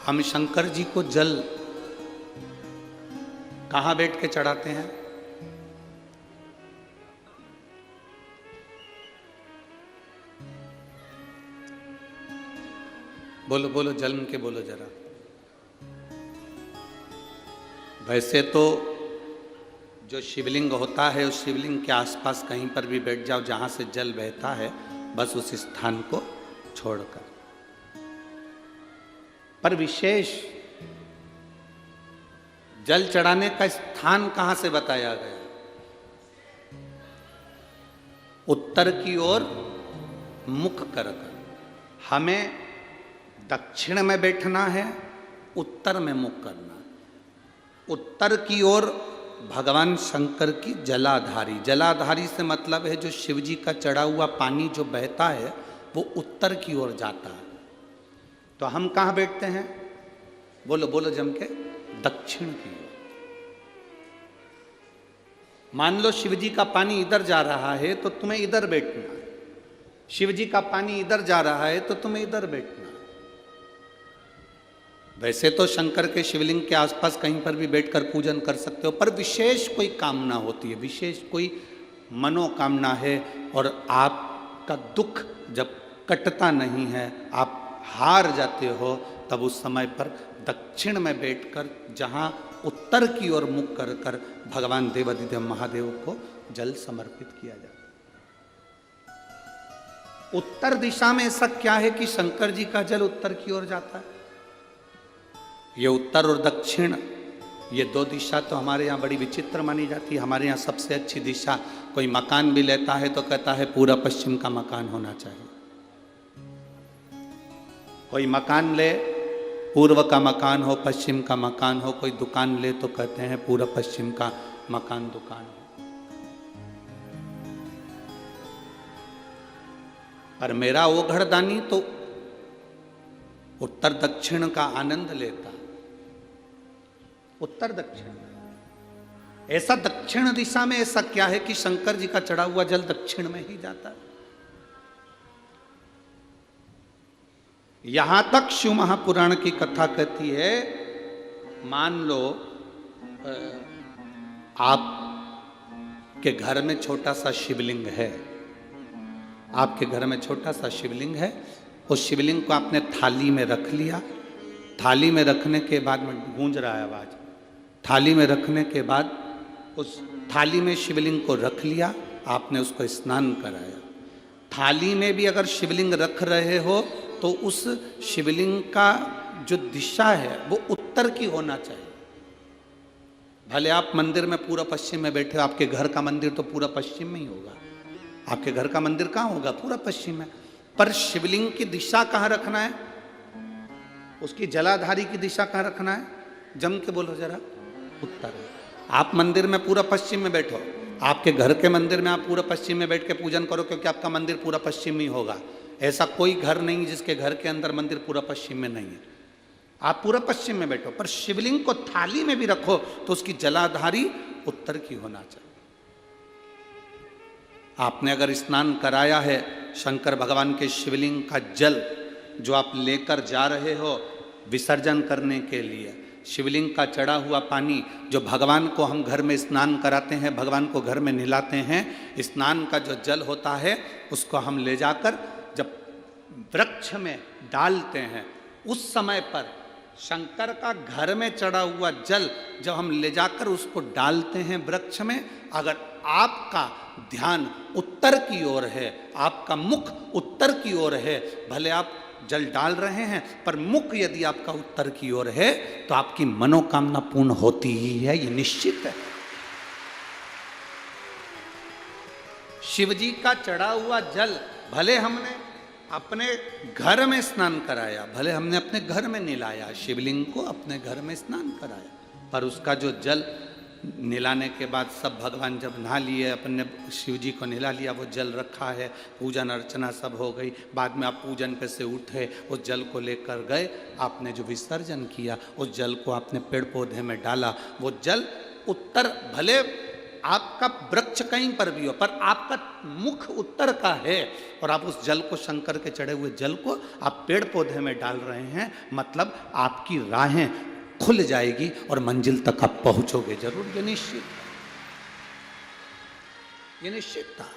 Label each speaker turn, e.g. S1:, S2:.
S1: हम शंकर जी को जल कहां बैठ के चढ़ाते हैं? बोलो बोलो, जन्म के बोलो जरा। वैसे तो जो शिवलिंग होता है उस शिवलिंग के आसपास कहीं पर भी बैठ जाओ जहां से जल बहता है, बस उस स्थान को छोड़कर। पर विशेष जल चढ़ाने का स्थान कहां से बताया गया? उत्तर की ओर मुख कर हमें दक्षिण में बैठना है, उत्तर में मुख करना है। उत्तर की ओर भगवान शंकर की जलाधारी, जलाधारी से मतलब है जो शिव जी का चढ़ा हुआ पानी जो बहता है वो उत्तर की ओर जाता है। तो हम कहां बैठते हैं? बोलो बोलो जम के, दक्षिण की ओर। मान लो शिव जी का पानी इधर जा रहा है तो तुम्हें इधर बैठना है, शिव जी का पानी इधर जा रहा है तो तुम्हें इधर बैठना है। वैसे तो शंकर के शिवलिंग के आसपास कहीं पर भी बैठकर पूजन कर सकते हो, पर विशेष कोई कामना होती है, विशेष कोई मनोकामना है और आपका दुख जब कटता नहीं है, आप हार जाते हो, तब उस समय पर दक्षिण में बैठकर जहां उत्तर की ओर मुख कर कर भगवान देवाधिदेव महादेव को जल समर्पित किया जाता है। उत्तर दिशा में ऐसा क्या है कि शंकर जी का जल उत्तर की ओर जाता है? ये उत्तर और दक्षिण, ये दो दिशा तो हमारे यहाँ बड़ी विचित्र मानी जाती है। हमारे यहाँ सबसे अच्छी दिशा, कोई मकान भी लेता है तो कहता है पूरा पश्चिम का मकान होना चाहिए। कोई मकान ले, पूर्व का मकान हो, पश्चिम का मकान हो। कोई दुकान ले तो कहते हैं पूरा पश्चिम का मकान दुकान हो। पर मेरा वो घरदानी तो उत्तर दक्षिण का आनंद लेता, उत्तर दक्षिण। ऐसा दक्षिण दिशा में ऐसा क्या है कि शंकर जी का चढ़ा हुआ जल दक्षिण में ही जाता है? यहां तक शिव महापुराण की कथा कहती है, मान लो आपके घर में छोटा सा शिवलिंग है, आपके घर में छोटा सा शिवलिंग है, उस शिवलिंग को आपने थाली में रख लिया। थाली में रखने के बाद में गूंज रहा है आवाज, थाली में रखने के बाद उस थाली में शिवलिंग को रख लिया, आपने उसको स्नान कराया। थाली में भी अगर शिवलिंग रख रहे हो तो उस शिवलिंग का जो दिशा है वो उत्तर की होना चाहिए। भले आप मंदिर में पूरा पश्चिम में बैठे हो, आपके घर का मंदिर तो पूरा पश्चिम में ही होगा। आपके घर का मंदिर कहाँ होगा? पूरा पश्चिम में। पर शिवलिंग की दिशा कहाँ रखना है? उसकी जलाधारी की दिशा कहाँ रखना है? जम के बोलो जरा, उत्तर। आप मंदिर में पूरा पश्चिम में बैठो, आपके घर के मंदिर में आप पूरा पश्चिम में बैठ के पूजन करो, क्योंकि आपका मंदिर पूरा पश्चिम ही होगा। ऐसा कोई घर नहीं जिसके घर के अंदर मंदिर पूरा पश्चिम में नहीं है। आप पूरा पश्चिम में बैठो, पर शिवलिंग को थाली में भी रखो तो उसकी जलाधारी उत्तर की होना चाहिए। आपने अगर स्नान कराया है, शंकर भगवान के शिवलिंग का जल जो आप लेकर जा रहे हो विसर्जन करने के लिए, शिवलिंग का चढ़ा हुआ पानी जो भगवान को हम घर में स्नान कराते हैं, भगवान को घर में नहलाते हैं, स्नान का जो जल होता है उसको हम ले जाकर जब वृक्ष में डालते हैं, उस समय पर शंकर का घर में चढ़ा हुआ जल जब हम ले जाकर उसको डालते हैं वृक्ष में, अगर आपका ध्यान उत्तर की ओर है, आपका मुख उत्तर की ओर है, भले आप जल डाल रहे हैं पर मुख यदि आपका उत्तर की ओर है तो आपकी मनोकामना पूर्ण होती ही है, ये निश्चित है। शिव जी का चढ़ा हुआ जल भले हमने अपने घर में स्नान कराया, भले हमने अपने घर में नहलाया, शिवलिंग को अपने घर में स्नान कराया, पर उसका जो जल नहलाने के बाद सब भगवान जब नहा लिए, अपने शिव जी को नहला लिया, वो जल रखा है, पूजन अर्चना सब हो गई, बाद में आप पूजन पे से उठे, उस जल को लेकर गए, आपने जो विसर्जन किया उस जल को आपने पेड़ पौधे में डाला, वो जल उत्तर, भले आपका वृक्ष कहीं पर भी हो, पर आपका मुख उत्तर का है और आप उस जल को, शंकर के चढ़े हुए जल को आप पेड़ पौधे में डाल रहे हैं, मतलब आपकी राहें खुल जाएगी और मंजिल तक आप पहुंचोगे जरूर। ये निश्चित था।